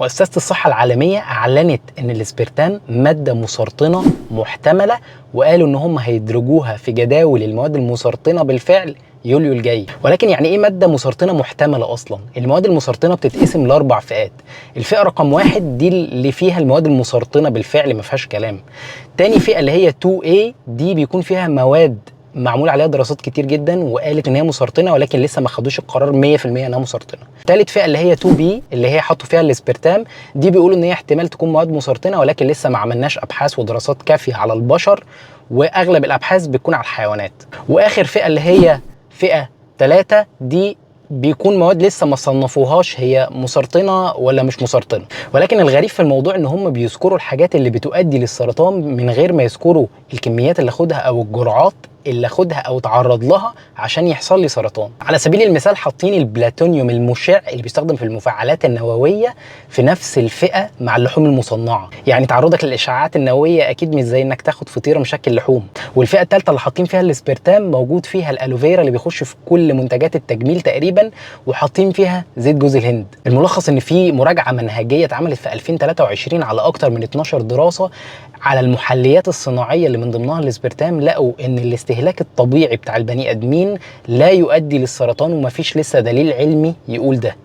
مؤسسة الصحة العالمية أعلنت إن الإسبرتام مادة مسرطنة محتملة، وقالوا إن هم هيدرجوها في جداول المواد المسرطنة بالفعل يوليو الجاي. ولكن يعني إيه مادة مسرطنة محتملة أصلا؟ المواد المسرطنة بتتقسم لأربع فئات. الفئة رقم 1 دي اللي فيها المواد المسرطنة بالفعل ما فيهاش كلام. تاني فئة اللي هي 2A دي بيكون فيها مواد معمول عليها دراسات كتير جدا وقالت ان هي مسرطنه، ولكن لسه ما خدوش القرار 100% انها مسرطنه. ثالث فئه اللي هي 2B اللي هي حطوا فيها الاسبرتام، دي بيقولوا ان هي احتمال تكون مواد مسرطنه، ولكن لسه ما عملناش ابحاث ودراسات كافيه على البشر، واغلب الابحاث بتكون على الحيوانات. واخر فئه اللي هي فئه 3 دي بيكون مواد لسه ما صنفوهاش هي مسرطنه ولا مش مسرطنه. ولكن الغريب في الموضوع ان هم بيذكروا الحاجات اللي بتؤدي للسرطان من غير ما يذكروا الكميات اللي اخدها او الجرعات اللي اخدها او اتعرض لها عشان يحصل لي سرطان. على سبيل المثال حاطين البلاتونيوم المشع اللي بيستخدم في المفاعلات النوويه في نفس الفئه مع اللحوم المصنعه. يعني تعرضك للاشعاعات النوويه اكيد مش زي انك تاخد فطيره مشكل لحوم. والفئه الثالثه اللي حاطين فيها الاسبرتام موجود فيها الالوفيرا اللي بيخش في كل منتجات التجميل تقريبا، وحاطين فيها زيت جوز الهند. الملخص ان في مراجعه منهجيه اتعملت في 2023 على اكتر من 12 دراسه على المحليات الصناعيه اللي من ضمنها الاسبرتام، لقوا ان الاستهلاك الطبيعي بتاع البني ادمين لا يؤدي للسرطان، ومفيش لسه دليل علمي يقول ده.